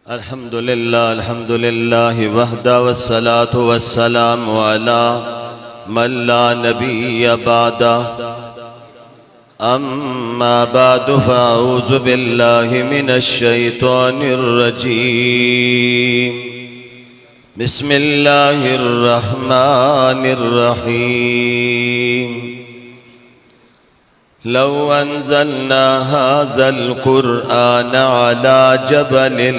अल्हम्दुलिल्लाह वहदा वस्सलातु वस्सलामु अला मन ला नबिय्य बअदा अम्मा बअदु फ़अऊज़ु बिल्लाहि मिनश शैतानिर रजीम बिस्मिल्लाहिर रहमानिर रहीम लौ अंज़लना हाज़ल क़ुरआन अला जबलिन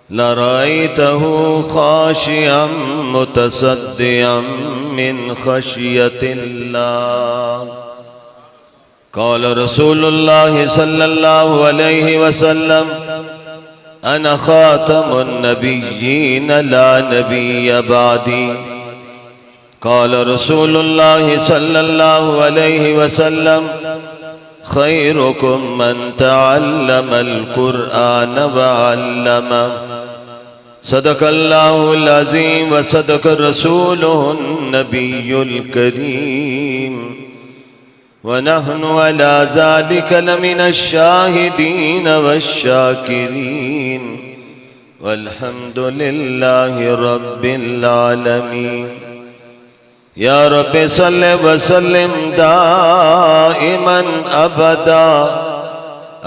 लरअयतहु ख़ाशिअम मुतसद्दिअम मिन ख़शियतिल्लाह। क़ाल रसूलुल्लाह सल्लल्लाहु अलैहि वसल्लम अना ख़ातमुन नबिय्यीन ला नबिय्य बअदी। क़ाल रसूलुल्लाह सल्लल्लाहु अलैहि वसल्लम खैरुकुम मन तअल्लमल क़ुरआन व अल्लमह। सदक़ल्लाहुल अज़ीम व सदक़ रसूलुहुन नबियुल करीम व नहनु अला ज़ालिका लमिनश शाहिदीन वश्शाकिरीन वल्हम्दुलिल्लाहि रब्बिल आलमीन। या रब्बि सल्लि व सल्लिम दाइमन अबदा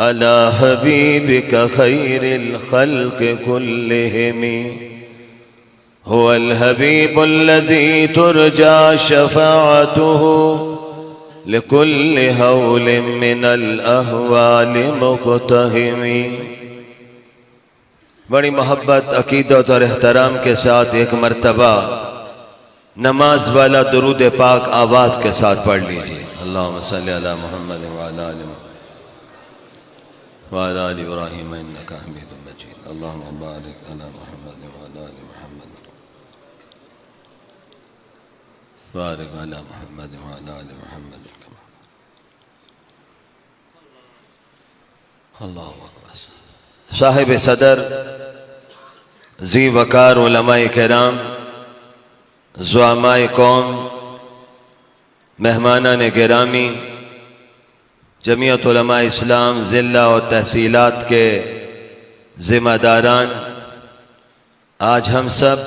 अला हबीबिका खैरिल खल्क़ि कुल्लिहिम हुवल हबीबुल्लज़ी तुरजा शफ़ाअतुहु लिकुल्लि हौलिन मिनल अहवालि मुक़तहिम। बड़ी मोहब्बत, अक़ीदत और एहतराम के साथ एक मरतबा नमाज वाला दुरूद पाक आवाज के साथ पढ़ लीजिए। अल्लाहुम्मा सल्लि अला मुहम्मद व अला आलि इब्राहीम इन्नका हमीदुम मजीद। अल्लाहुम्मा बारिक अला मुहम्मद व अला आलि मुहम्मद बारिक अला मुहम्मद व अला आलि मुहम्मद। अल्लाहु अकबर। साहिब सदर ज़ी वकार उलमाए किराम, ज़ुआमाए कौम, मेहमानान गिरामी, जमीयत उलमाए इस्लाम ज़िला और तहसीलात के ज़िम्मेदारान, आज हम सब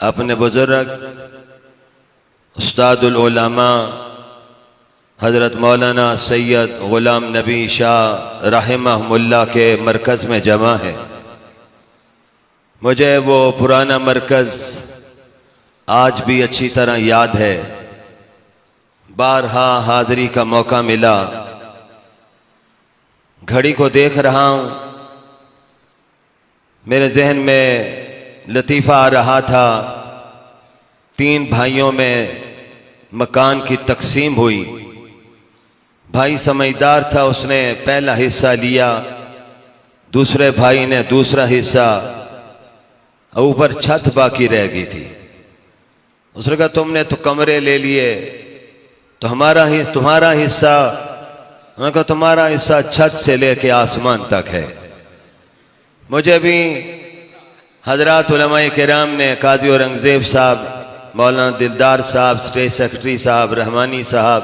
अपने बुज़ुर्ग उस्तादुल उलमा हज़रत मौलाना सैयद ग़ुलाम नबी शाह रहमहुल्लाह के मरकज़ में जमा है। मुझे वो पुराना मरकज़ आज भी अच्छी तरह याद है। बारहा हाज़री का मौका मिला। घड़ी को देख रहा हूँ, मेरे जहन में लतीफ़ा आ रहा था। 3 भाइयों में मकान की तकसीम हुई। भाई समझदार था, उसने पहला हिस्सा लिया, दूसरे भाई ने दूसरा हिस्सा, ऊपर छत बाकी रह गई थी। उसने कहा तुमने तो कमरे ले लिए, तो तुम्हारा हिस्सा। उन्होंने कहा तुम्हारा हिस्सा छत से लेके आसमान तक है। मुझे भी हजरात उलमाए किराम ने, काजी औरंगज़ेब साहब, मौलाना दिलदार साहब, स्टेट सेक्रेटरी साहब, रहमानी साहब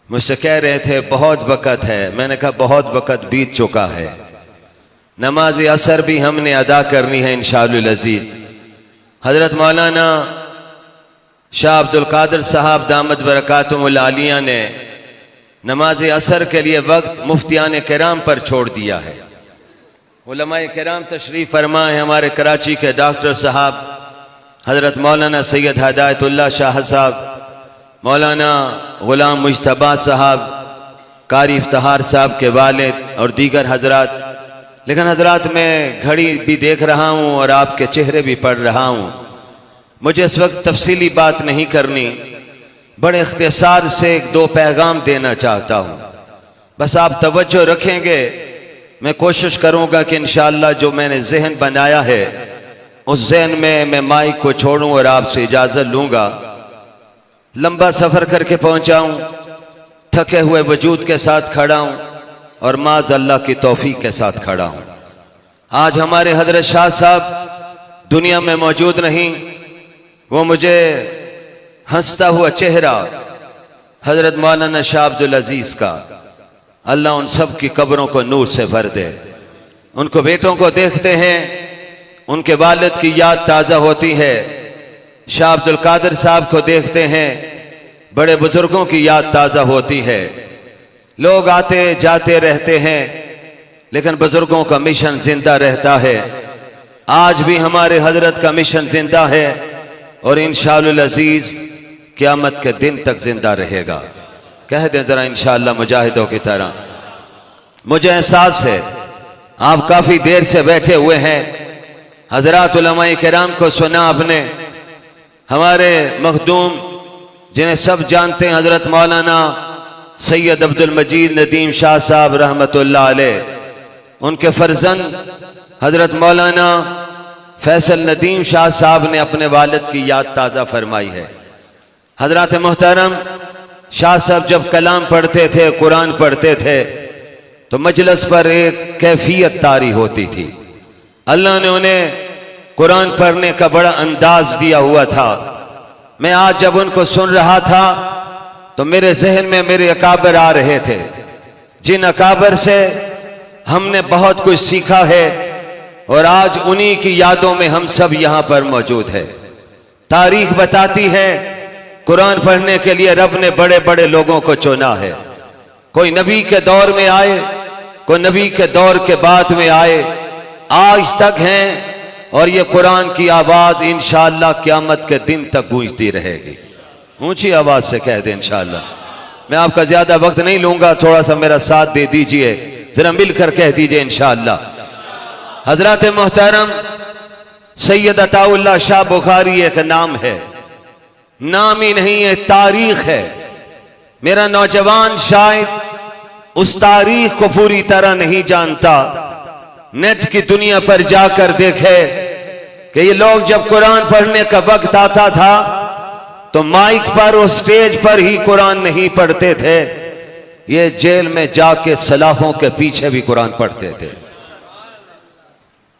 मुझसे कह रहे थे बहुत वक़्त है। मैंने कहा बहुत वक़्त बीत चुका है। नमाज असर भी हमने अदा करनी है इंशाअल्लाह अज़ीज़। हजरत मौलाना शाह अब्दुल कादिर साहब दामद बरकातुहुल आलिया ने नमाज असर के लिए वक्त मुफ्तियान किराम पर छोड़ दिया है। उलमाए किराम तशरीफ़ फरमा है। हमारे कराची के डॉक्टर साहब हज़रत मौलाना सैयद हिदायतुल्लाह शाह साहब, मौलाना ग़ुलाम मुज्तबा साहब, कारी इफ्तिखार साहब के वालिद और दीगर हजरात। लेकिन हजरात, मैं घड़ी भी देख रहा हूँ और आपके चेहरे भी पढ़ रहा हूँ। मुझे इस वक्त तफसीली बात नहीं करनी, बड़े इख्तिसार से 1-2 पैगाम देना चाहता हूँ। बस आप तवज्जो रखेंगे, मैं कोशिश करूँगा कि इंशाअल्लाह जो मैंने जहन बनाया है उस जहन में मैं माइक को छोड़ूँ और आपसे इजाज़त लूँगा। लंबा सफ़र करके पहुँचा हूँ, थके हुए वजूद के साथ खड़ा हूँ और माज़ अल्लाह की तौफीक के साथ खड़ा हूँ। आज हमारे हज़रत शाह साहब दुनिया में मौजूद नहीं। वो मुझे हंसता हुआ चेहरा हज़रत मौलाना शाह अब्दुल अजीज़ का, अल्लाह उन सब की कब्रों को नूर से भर दे। उनको बेटों को देखते हैं, उनके वालिद की याद ताज़ा होती है। शाह अब्दुल कादिर साहब को देखते हैं, बड़े बुजुर्गों की याद ताज़ा होती है। लोग आते जाते रहते हैं, लेकिन बुजुर्गों का मिशन जिंदा रहता है। आज भी हमारे हजरत का मिशन जिंदा है और इंशाअल्लाह अज़ीज़ क़यामत के दिन तक जिंदा रहेगा। कह दें जरा इंशाअल्लाह मुजाहिदों की तरह। मुझे एहसास है आप काफ़ी देर से बैठे हुए हैं। हजरात उलमाए किराम को सुना आपने। हमारे मखदूम जिन्हें सब जानते हैं, हजरत मौलाना सैयद अब्दुल मजीद नदीम शाह साहब रहमतुल्लाह अलैह, उनके फर्जंद हजरत मौलाना फैसल नदीम शाह साहब ने अपने वालिद की याद ताज़ा फरमाई है। हजरत मोहतरम शाह साहब जब कलाम पढ़ते थे, कुरान पढ़ते थे, तो मजलिस पर एक कैफियत तारी होती थी। अल्लाह ने उन्हें कुरान पढ़ने का बड़ा अंदाज दिया हुआ था। मैं आज जब उनको सुन रहा था तो मेरे जहन में मेरे अकाबर आ रहे थे, जिन अकाबर से हमने बहुत कुछ सीखा है और आज उन्हीं की यादों में हम सब यहाँ पर मौजूद है। तारीख बताती है कुरान पढ़ने के लिए रब ने बड़े बड़े लोगों को चुना है। कोई नबी के दौर में आए, कोई नबी के दौर के बाद में आए, आज तक हैं और ये कुरान की आवाज़ इंशाअल्लाह क़यामत के दिन तक गूंजती रहेगी। ऊंची आवाज़ से कह दें इंशाअल्लाह। मैं आपका ज़्यादा वक्त नहीं लूँगा, थोड़ा सा मेरा साथ दे दीजिए, ज़रा मिलकर कह दीजिए इंशाअल्लाह। हज़रत मोहतरम सैयद अताउल्लाह शाह बुखारी एक नाम है, नाम ही नहीं है, तारीख है। मेरा नौजवान शायद उस तारीख को पूरी तरह नहीं जानता। नेट की दुनिया पर जाकर देखे कि ये लोग जब कुरान पढ़ने का वक्त आता था तो माइक पर और स्टेज पर ही कुरान नहीं पढ़ते थे, ये जेल में जाके सलाखों के पीछे भी कुरान पढ़ते थे।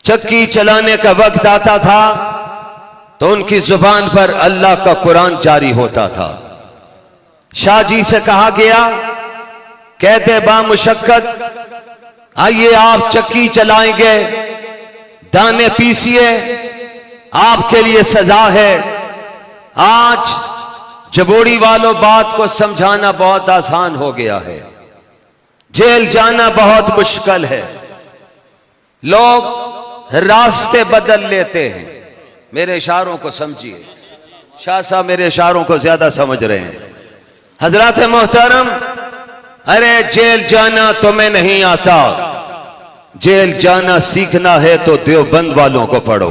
चक्की चलाने का वक्त आता था तो उनकी जुबान पर अल्लाह का कुरान जारी होता था। शाह जी से कहा गया, कहते बामुशक्कत आइए आप चक्की चलाएंगे, दाने पीसिए, आपके लिए सजा है। आज जबोड़ी वालों बात को समझाना बहुत आसान हो गया है, जेल जाना बहुत मुश्किल है। लोग रास्ते बदल लेते हैं। मेरे इशारों को समझिए, शाह साहब मेरे इशारों को ज्यादा समझ रहे हैं। हजरत मोहतरम, अरे जेल जाना तुम्हें नहीं आता, जेल जाना सीखना है तो देवबंद वालों को पढ़ो,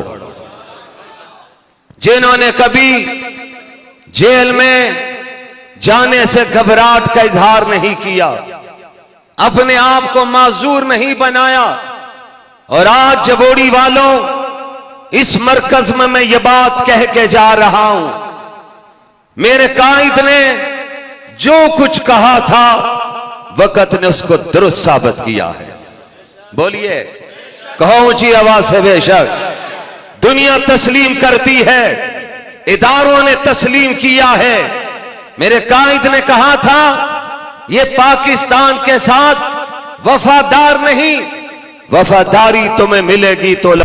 जिन्होंने कभी जेल में जाने से घबराहट का इजहार नहीं किया, अपने आप को माजूर नहीं बनाया। और आज जबोड़ी वालों, इस मरकज में मैं ये बात कह के जा रहा हूं, मेरे कायद ने जो कुछ कहा था वक्त ने उसको दुरुस्त साबित किया है। बोलिए, कहो ऊंची आवाज से। बेशक दुनिया तस्लीम करती है, इदारों ने तस्लीम किया है। मेरे कायद ने कहा था ये पाकिस्तान के साथ वफादार नहीं, वफादारी तुम्हें मिलेगी तो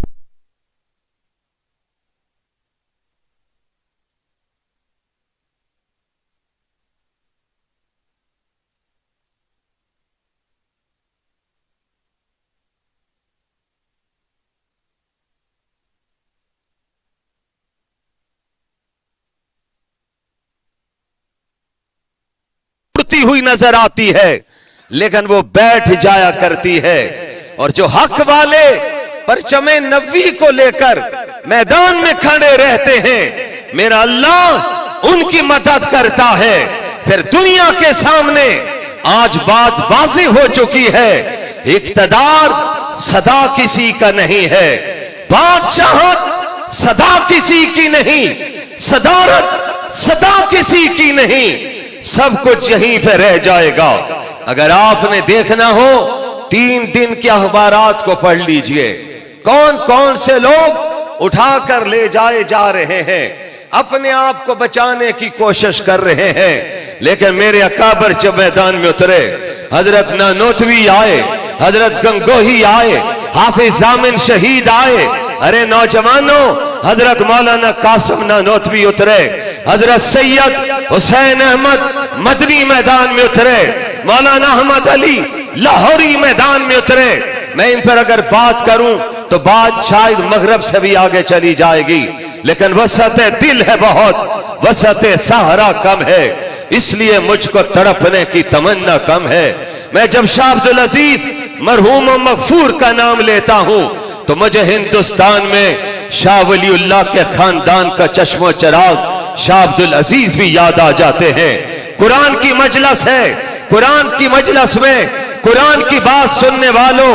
हुई नजर आती है, लेकिन वो बैठ जाया करती है। और जो हक वाले परचमे नबी को लेकर मैदान में खड़े रहते हैं, मेरा अल्लाह उनकी मदद करता है। फिर दुनिया के सामने आज बात वाज़ेह हो चुकी है, इक़्तिदार सदा किसी का नहीं है, बादशाहत सदा किसी की नहीं, सदारत सदा किसी की नहीं, सब कुछ यहीं पे रह जाएगा। अगर आपने देखना हो 3 दिन के अखबारात को पढ़ लीजिए, कौन कौन से लोग उठाकर ले जाए जा रहे हैं, अपने आप को बचाने की कोशिश कर रहे हैं, लेकिन मेरे अकाबर जब मैदान में उतरे, हजरत नानोतवी आए, हजरत गंगोही आए, हाफिज जामिन शहीद आए। अरे नौजवानों, हजरत मौलाना कासिम नानोतवी उतरे, हजरत सैयद हुसैन अहमद मदनी मैदान में उतरे, मौलाना अहमद अली लाहौरी मैदान में उतरे। मैं इन पर अगर बात करूं तो बात शायद मगरब से भी आगे चली जाएगी, लेकिन वसत दिल है बहुत, वसत सहारा कम है, इसलिए मुझको तड़पने की तमन्ना कम है। मैं जब शाह अब्दुल अजीज मरहूम और मगफूर का नाम लेता हूं तो मुझे हिंदुस्तान में शाह वलीउल्लाह के खानदान का चश्मो चिराग शाह अब्दुल अजीज भी याद आ जाते हैं। कुरान की मजलिस है, कुरान की मजलिस में कुरान की बात सुनने वालों,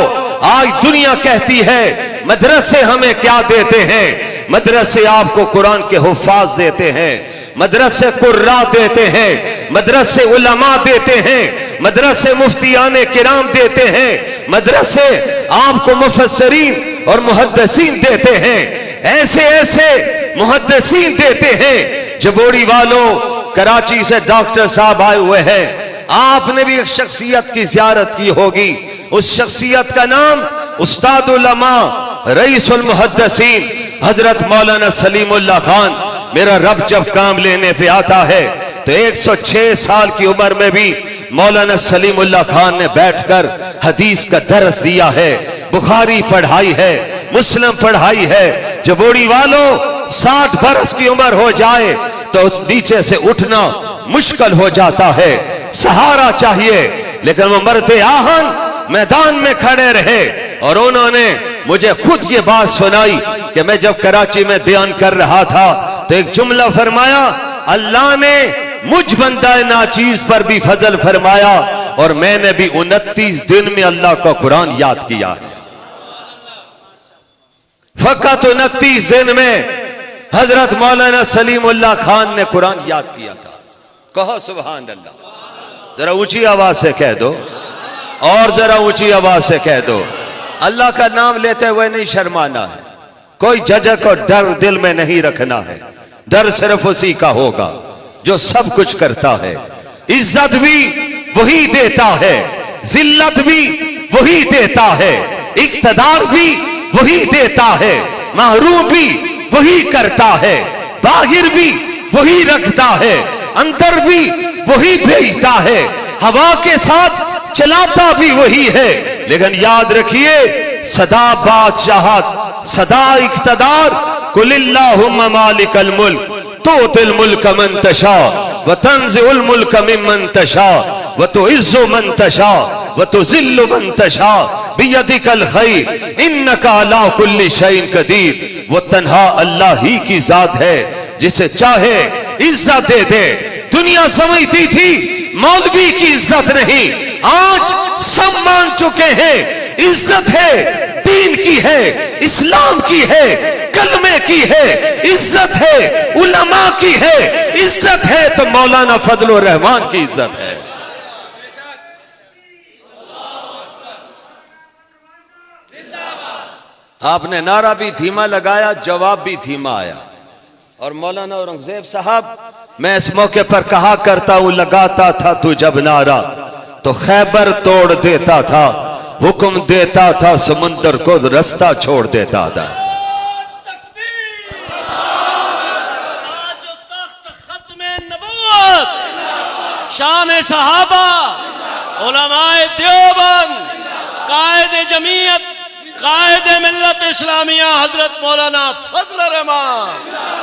आज दुनिया कहती है मदरसे हमें क्या देते हैं। मदरसे आपको कुरान के हुफ्फाज देते हैं, मदरसे कुर्रा देते हैं, मदरसे उलमा देते हैं, मदरसे मुफ्तियाने किराम देते हैं, मदरसे आपको मुफस्सरीन और मुहद्दिसीन देते हैं। ऐसे ऐसे मुहद्दिसीन देते हैं। जबोड़ी वालों, कराची से डॉक्टर साहब आए हुए हैं, आपने भी एक शख्सियत की ज़ियारत की होगी। उस शख्सियत का नाम उस्ताद उलमा रईसुल मुहद्दिसीन हजरत मौलाना सलीमुल्लाह खान। मेरा रब जब काम लेने पे आता है तो 106 साल की उम्र में भी मौलाना सलीमुल्लाह खान ने बैठकर हदीस का दर्स दिया है, बुखारी पढ़ाई है, मुस्लिम पढ़ाई है। जबोड़ी वालों, 60 बरस की उम्र हो जाए तो उस नीचे से उठना मुश्किल हो जाता है, सहारा चाहिए। लेकिन वो मरते आहन मैदान में खड़े रहे और उन्होंने मुझे खुद ये बात सुनाई कि मैं जब कराची में बयान कर रहा था तो एक जुमला फरमाया, अल्लाह ने मुझ बंदा नाचीज पर भी फजल फरमाया और मैंने भी 29 दिन में अल्लाह का कुरान याद किया है। फकत 29 दिन में हजरत मौलाना सलीमुल्लाह खान ने कुरान याद किया था। कहो सुभान अल्लाह। जरा ऊंची आवाज से कह दो, और जरा ऊंची आवाज से कह दो। अल्लाह का नाम लेते हुए नहीं शर्माना है, कोई झिझक और डर दिल में नहीं रखना है। डर सिर्फ उसी का होगा जो सब कुछ करता है। इज्जत भी वही देता है, जिल्लत भी वही देता है, इक्तदार भी वही देता है, महरूम भी वही करता है, बाहिर भी वही रखता है, अंदर भी वही भेजता है, हवा के साथ चलाता भी वही है। लेकिन याद रखिए, सदा बादशाहत, सदा इक्तदार, कुलिल्लाहुम्मा मालिकल मुल्क तुतिल मुल्क मन तशा व तंज़िउल मुल्क मिम्मन तशा व तुइज़्ज़ु मन तशा व तुज़िल्लु मन तशा बियदिकल खैर इन्नका अला कुल्ली शैइन कदीर। वो तन्हा अल्लाह ही की जात है, जिसे चाहे इज्जत दे दे। दुनिया समझती थी मौलवी की इज्जत नहीं, आज सब मान चुके हैं इज्जत है, दीन की है, इस्लाम की है, कलमे की है, इज्जत है, उलमा की है, इज्जत है तो मौलाना फजलुर रहमान की इज्जत है। आपने नारा भी धीमा लगाया, जवाब भी धीमा आया। और मौलाना औरंगजेब साहब, मैं इस मौके पर कहा करता हूं, लगाता था तू जब नारा तो खैबर तोड़ देता था, हुक्म देता था समुंदर को रास्ता छोड़ देता था। शान सहाबा, उलमाए देवबंद, कायदे जमीयत, कायदे मिल्लत इस्लामिया हजरत मौलाना फजल रहमान।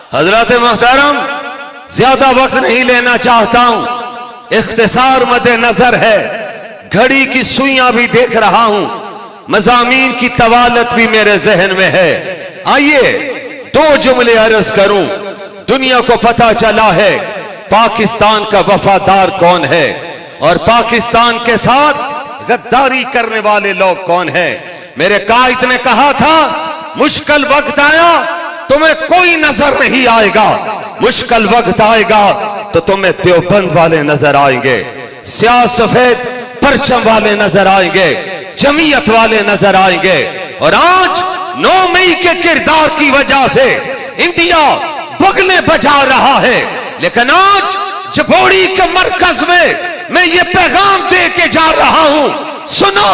हजरत मोहतरम, ज्यादा वक्त नहीं लेना चाहता हूं, इख्तिसार मद्दे नजर है, घड़ी की सुइयां भी देख रहा हूं, मज़ामीन की तवालत भी मेरे जहन में है। आइए 2 जुमले अर्ज करूं। दुनिया को पता चला है पाकिस्तान का वफादार कौन है और पाकिस्तान के साथ गद्दारी करने वाले लोग कौन है। मेरे कायद ने कहा था, मुश्किल वक्त आया तुम्हें कोई नजर नहीं आएगा, मुश्किल वक्त आएगा तो तुम्हें देवबंद वाले नजर आएंगे, स्याह सफेद परचम वाले नजर आएंगे, जमीयत वाले नजर आएंगे। और आज 9 मई के किरदार की वजह से इंडिया बगले बजा रहा है, लेकिन आज जबोड़ी के मरकज में मैं ये पैगाम दे के जा रहा हूं, सुनो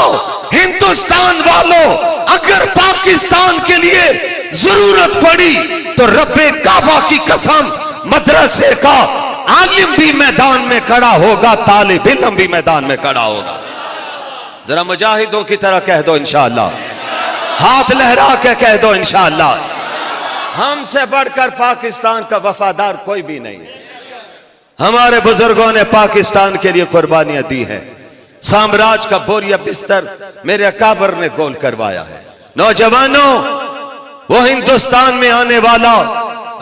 हिंदुस्तान वालों, अगर पाकिस्तान के लिए जरूरत पड़ी तो रब्बे काबा की कसम मदरसे का आलिम भी मैदान में खड़ा होगा, तालिब इल्म भी मैदान में खड़ा होगा। जरा मुजाहिदों की तरह कह दो इंशाअल्लाह, हाथ लहरा के कह दो इंशाअल्लाह। हमसे बढ़कर पाकिस्तान का वफादार कोई भी नहीं है। हमारे बुजुर्गों ने पाकिस्तान के लिए कुर्बानियां दी हैं। साम्राज्य का बोरिया बिस्तर मेरे अकाबर ने गोल करवाया है। नौजवानों, वो हिंदुस्तान में आने वाला,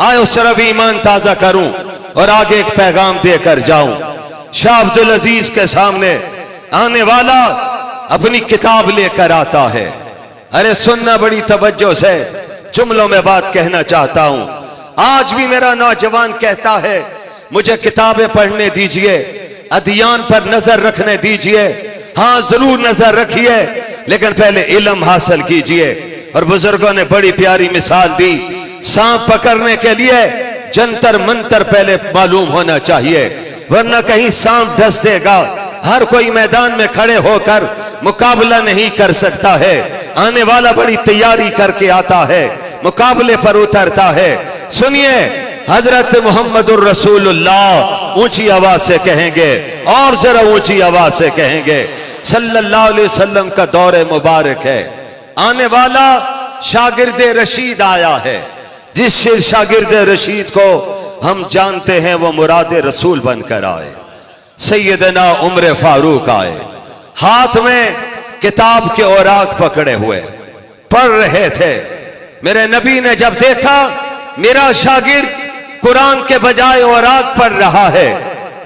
आयो सिर्फ ईमान ताजा करूं और आगे एक पैगाम देकर जाऊं। शाह अब्दुल अजीज के सामने आने वाला अपनी किताब लेकर आता है। अरे सुनना बड़ी तवज्जो से, जुमलों में बात कहना चाहता हूं। आज भी मेरा नौजवान कहता है मुझे किताबें पढ़ने दीजिए, अध्ययन पर नजर रखने दीजिए। हाँ जरूर नजर रखिए, लेकिन पहले इल्म हासिल कीजिए। और बुजुर्गों ने बड़ी प्यारी मिसाल दी, सांप पकड़ने के लिए जंतर मंतर पहले मालूम होना चाहिए, वरना कहीं सांप डस देगा। हर कोई मैदान में खड़े होकर मुकाबला नहीं कर सकता है। आने वाला बड़ी तैयारी करके आता है, मुकाबले पर उतरता है। सुनिए, हजरत मोहम्मदुर रसूलुल्लाह ऊंची आवाज से कहेंगे, और जरा ऊंची आवाज से कहेंगे, सल्लल्लाहु अलैहि वसल्लम का दौरे मुबारक है। आने वाला शागिर्द रशीद आया है। जिस शागिर्द रशीद को हम जानते हैं वो मुराद रसूल बनकर आए। सैयदना उमर फारूक आए, हाथ में किताब के औराक पकड़े हुए पढ़ रहे थे। मेरे नबी ने जब देखा मेरा शागिर्द कुरान के बजाय औराक पढ़ रहा है,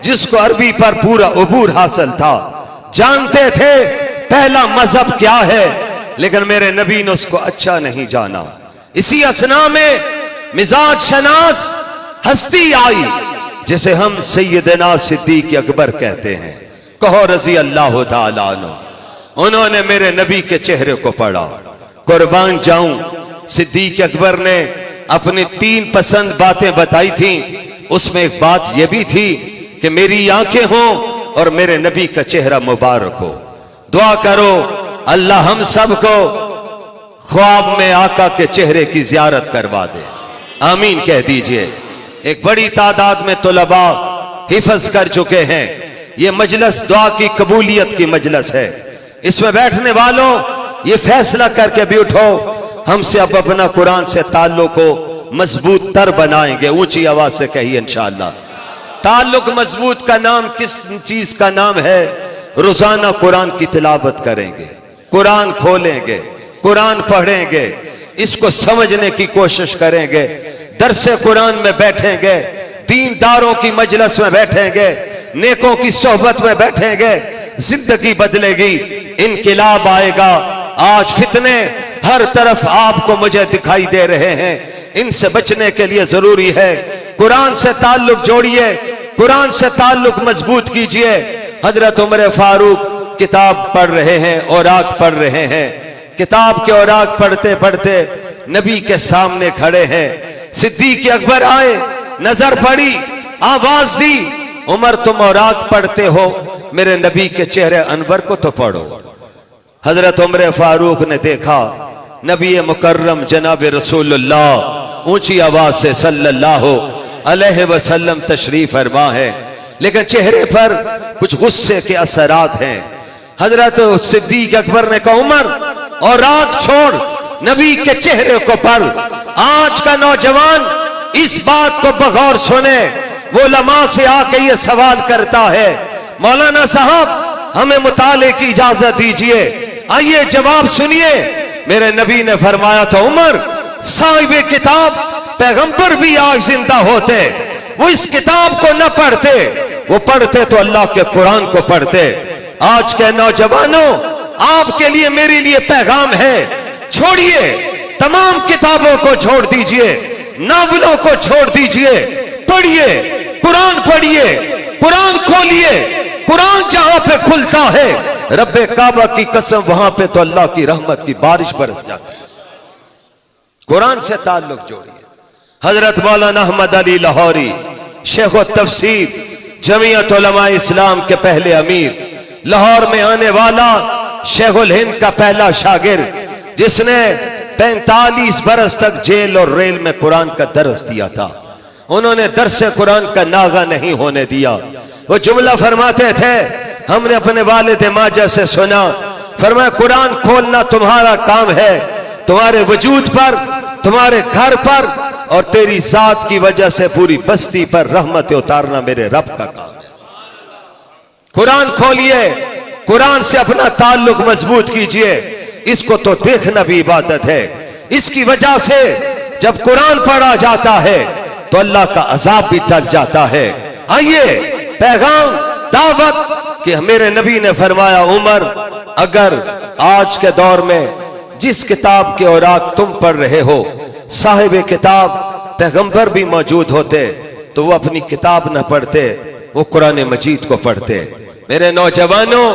जिसको अरबी पर पूरा उबूर हासिल था, जानते थे पहला मजहब क्या है, लेकिन मेरे नबी ने उसको अच्छा नहीं जाना। इसी असना में मिजाज शनास हस्ती आई, जिसे हम सैयदना सिद्दीक अकबर कहते हैं। कहो रजी अल्लाह ताला अन्हु। उन्होंने मेरे नबी के चेहरे को पढ़ा। कुर्बान जाऊं, सिद्दीक अकबर ने अपनी 3 पसंद बातें बताई थी। उसमें एक बात यह भी थी कि मेरी आंखें हों और मेरे नबी का चेहरा मुबारक हो। दुआ करो अल्लाह हम सबको ख्वाब में आका के चेहरे की जियारत करवा दे, आमीन कह दीजिए। एक बड़ी तादाद में तुलबा हिफज कर चुके हैं। ये मजलिस दुआ की कबूलियत की मजलिस है। इसमें बैठने वालों ये फैसला करके भी उठो, हमसे अब अपना कुरान से ताल्लुक को मजबूत तर बनाएंगे। ऊंची आवाज से कहिए इंशाअल्लाह। ताल्लुक मजबूत का नाम किस चीज का नाम है? रोजाना कुरान की तिलावत करेंगे, कुरान खोलेंगे, कुरान पढ़ेंगे, इसको समझने की कोशिश करेंगे, दरसे कुरान में बैठेंगे, दीनदारों की मजलिस में बैठेंगे, नेकों की सोहबत में बैठेंगे, जिंदगी बदलेगी, इनकिलाब आएगा। आज फितने हर तरफ आपको मुझे दिखाई दे रहे हैं, इनसे बचने के लिए जरूरी है कुरान से ताल्लुक जोड़िए, कुरान से ताल्लुक मजबूत कीजिए। हजरत उमर फारूक किताब पढ़ रहे हैं, औराक पढ़ रहे हैं। किताब के औराक पढ़ते पढ़ते नबी के सामने खड़े हैं। सिद्दीक अकबर आए, नजर पड़ी, आवाज दी, उमर तुम औराक पढ़ते हो, मेरे नबी के चेहरे अनवर को तो पढ़ो। हजरत उमर फारूक ने देखा नबी मुकर्रम जनाब रसूलुल्लाह ऊंची आवाज से सल्लल्लाहु अलैहि वसल्लम तशरीफ फरमा है, लेकिन चेहरे पर कुछ गुस्से के असरात हैं। हजरत सिद्दीक अकबर ने कहा उमर औराक छोड़, नबी के चेहरे को पढ़। आज का नौजवान इस बात को बगौर सुने, वो उलमा से आके ये सवाल करता है, मौलाना साहब हमें मुताले की इजाजत दीजिए। आइए जवाब सुनिए। मेरे नबी ने फरमाया था उमर साहिबे किताब पैगंबर भी आज जिंदा होते, वो इस किताब को न पढ़ते, वो पढ़ते तो अल्लाह के कुरान को पढ़ते। आज के नौजवानों आपके लिए मेरे लिए पैगाम है, छोड़िए तमाम किताबों को, छोड़ दीजिए नावलों को, छोड़ दीजिए, पढ़िए कुरान पढ़िए, कुरान खोलिए। कुरान जहां पे खुलता है, रब्बे काबा की कसम, वहां पे तो अल्लाह की रहमत की बारिश बरस जाती है। कुरान से ताल्लुक जोड़िए। हजरत मौलाना अहमद अली लाहौरी, शेख तफसीर, जमीयत उलमा इस्लाम के पहले अमीर, लाहौर में आने वाला शेखुल हिंद का पहला शागिर्द, जिसने 45 बरस तक जेल और रेल में कुरान का दर्स दिया था। उन्होंने दर्स कुरान का नागा नहीं होने दिया। वो जुमला फरमाते थे, हमने अपने वालिद माजा से सुना, फरमाया कुरान खोलना तुम्हारा काम है, तुम्हारे वजूद पर, तुम्हारे घर पर और तेरी जात की वजह से पूरी बस्ती पर रहमत उतारना मेरे रब का काम है। कुरान खोलिए, कुरान से अपना ताल्लुक मजबूत कीजिए। इसको तो देखना भी इबादत है। इसकी वजह से जब कुरान पढ़ा जाता है तो अल्लाह का अजाब भी टल जाता है। आइए, पैगाम, दावत कि मेरे नबी ने फरमाया, उमर, अगर आज के दौर में जिस किताब के औराक तुम पढ़ रहे हो, साहिब किताब पैगंबर भी मौजूद होते तो वो अपनी किताब न पढ़ते, वो कुरान मजीद को पढ़ते। मेरे नौजवानों,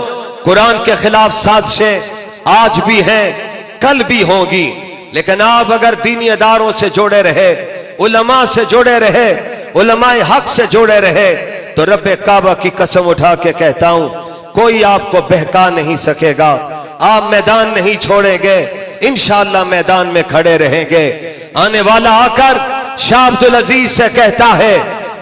कुरान के खिलाफ साजिशें आज भी हैं, कल भी होंगी, लेकिन आप अगर दीनी अदारों से जुड़े रहे, उलमा से जुड़े रहे, उलमाए हक से जुड़े रहे, तो रब्बे काबा की कसम उठा के कहता हूं, कोई आपको बहका नहीं सकेगा। आप मैदान नहीं छोड़ेंगे, इंशाअल्लाह मैदान में खड़े रहेंगे। आने वाला आकर शाह अब्दुल अजीज से कहता है,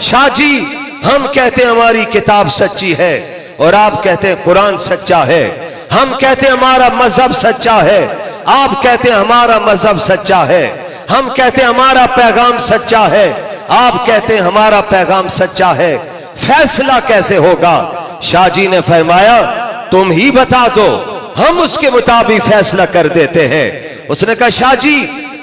शाह जी, हम कहते हैं हमारी किताब सच्ची है और आप कहते हैं कुरान सच्चा है। हम कहते हैं हमारा मजहब सच्चा है, आप कहते हैं हमारा मजहब सच्चा है। हम कहते हैं हमारा पैगाम सच्चा है, आप कहते हैं हमारा पैगाम सच्चा है। फैसला कैसे होगा? शाह जी ने फरमाया, तुम ही बता दो, हम उसके मुताबिक फैसला कर देते हैं। उसने कहा, शाह जी,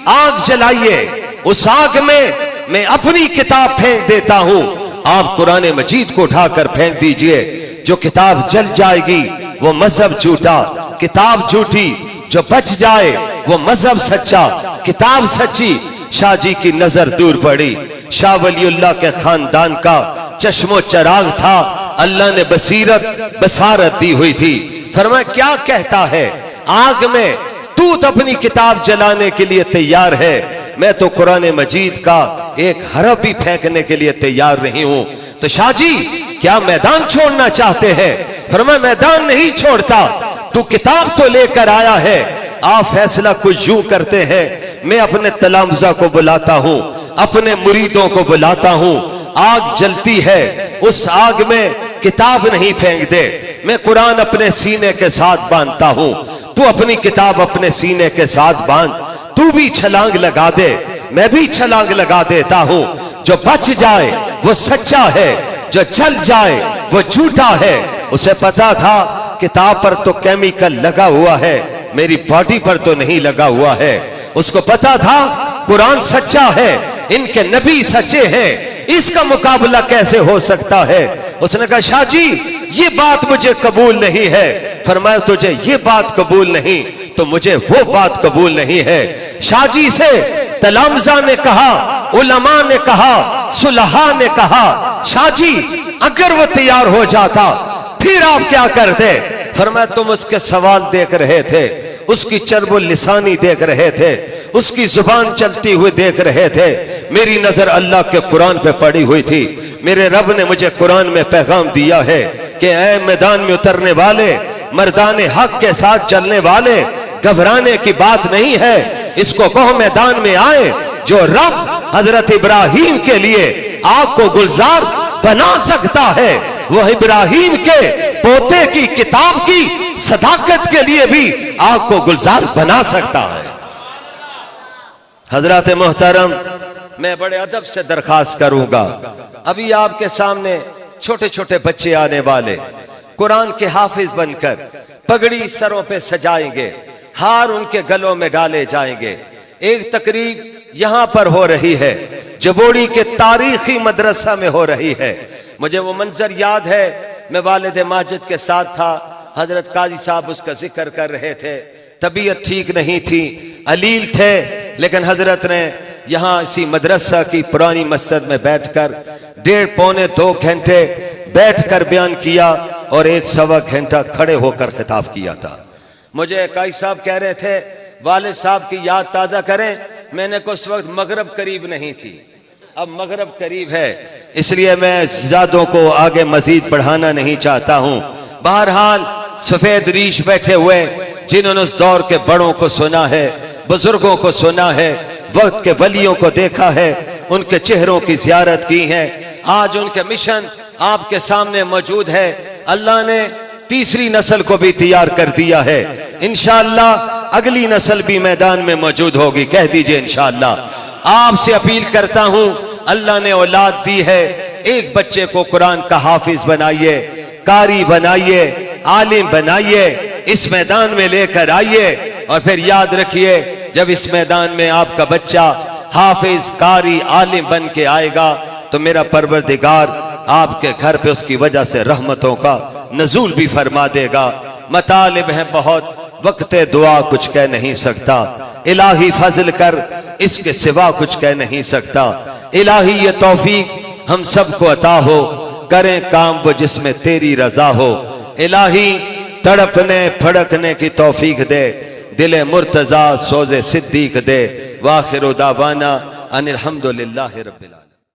आग जलाइए, उस आग में मैं अपनी किताब फेंक देता हूं, आप कुरान मजीद को उठाकर फेंक दीजिए। जो किताब जल जाएगी वो मजहब झूठा, किताब झूठी। जो बच जाए वो मजहब सच्चा, किताब सच्ची। शाह जी की नजर दूर पड़ी। शाह वलीउल्लाह के खानदान का चश्मो चराग था, अल्लाह ने बसीरत बसारत दी हुई थी। फरमाया, क्या कहता है? आग में तू तो अपनी किताब जलाने के लिए तैयार है, मैं तो कुरान मजीद का एक हरफ भी फेंकने के लिए तैयार नहीं हूं। तो शाह जी, क्या मैदान छोड़ना चाहते हैं? फरमाया, मैदान नहीं छोड़ता, तू किताब तो लेकर आया है। आप फैसला कुछ यूं करते हैं, मैं अपने तलामजा को बुलाता हूं, अपने मुरीदों को बुलाता हूं, आग जलती है, उस आग में किताब नहीं फेंक दे, मैं कुरान अपने सीने के साथ बांधता हूं, तू अपनी किताब अपने सीने के साथ बांध। तू भी छलांग लगा दे, मैं भी छलांग लगा देता हूं। जो बच जाए वो सच्चा है, जो जल जाए वो झूठा है। उसे पता था किताब पर तो केमिकल लगा हुआ है, मेरी बॉडी पर तो नहीं लगा हुआ है। उसको पता था कुरान सच्चा है, इनके नबी सच्चे हैं, इसका मुकाबला कैसे हो सकता है? उसने कहा, शाह जी, ये बात मुझे कबूल नहीं है। फरमाया, तुझे ये बात कबूल नहीं तो मुझे वो बात कबूल नहीं है। शाह जी से तलामजा ने कहा, उलमा ने कहा, सुलहा ने कहा, शाह जी, अगर वो तैयार हो जाता फिर आप क्या करते? फरमाया, तुम उसके सवाल देख रहे थे, उसकी चरबुल लिसानी देख रहे थे, उसकी जुबान चलती हुई देख रहे थे, मेरी नजर अल्लाह के कुरान पे पड़ी हुई थी। मेरे रब ने मुझे कुरान में पैगाम दिया है कि ऐ मैदान में उतरने वाले, मर्दाने हक के साथ चलने वाले, घबराने की बात नहीं है। इसको कहो मैदान में आए। जो रब हजरत इब्राहिम के लिए आग को गुलजार बना सकता है, वह इब्राहिम के पोते की किताब की सदाकत के लिए भी आग को गुलजार बना सकता है। हजरत मोहतरम, मैं बड़े अदब से दरखास्त करूंगा, अभी आपके सामने छोटे छोटे बच्चे आने वाले, कुरान के हाफिज बनकर पगड़ी सरों पे सजाएंगे, हार उनके गलों में डाले जाएंगे। एक तकरीब यहां पर हो रही है, जबोड़ी के तारीखी मदरसा में हो रही है। मुझे वो मंजर याद है, मैं वालिद माजिद के साथ था, हजरत काजी साहब उसका जिक्र कर रहे थे। तबीयत ठीक नहीं थी, अलील थे, लेकिन हजरत ने यहाँ इसी मदरसा की पुरानी मस्जिद में बैठकर 1.5-2 घंटे बैठकर बयान किया और 1-1.25 घंटा खड़े होकर खिताब किया था। मुझे काई साहब कह रहे थे वालिद साहब की याद ताज़ा करें, मैंने को उस वक्त मगरब करीब नहीं थी, अब मगरब करीब है, इसलिए मैं ज़्यादों को आगे मजीद बढ़ाना नहीं चाहता हूँ। बहरहाल सफ़ेद रीश बैठे हुए जिन्होंने उस दौर के बड़ों को सुना है, बुजुर्गों को सुना है, वक्त के वलियों को देखा है, उनके चेहरों की ज़ियारत की है, आज उनके मिशन आपके सामने मौजूद है। अल्लाह ने तीसरी नस्ल को भी तैयार कर दिया है, इंशाअल्लाह अगली नस्ल भी मैदान में मौजूद होगी। कह दीजिए इंशाअल्लाह। आपसे अपील करता हूं, अल्लाह ने औलाद दी है, एक बच्चे को कुरान का हाफिज बनाइए, कारी बनाइए, आलिम बनाइए, इस मैदान में लेकर आइए और फिर याद रखिए जब इस मैदान में आपका बच्चा हाफिज, कारी, आलिम बन के आएगा तो मेरा परवरदिगार आपके घर पे उसकी वजह से रहमतों का नजूल भी फरमा देगा। मतालिब है बहुत, वक्त दुआ कुछ कह नहीं सकता, इलाही फजल कर इसके सिवा कुछ कह नहीं सकता। इलाही ये तौफीक हम सबको अता हो, करें काम वो जिसमें तेरी रजा हो। इलाही तड़पने फड़कने की तौफीक दे, दिले मुर्तजा सोजे सिद्दीक दे। वाखिर दावाना अनिल हम्दुलिल्लाहि रब्बिल आलमीन।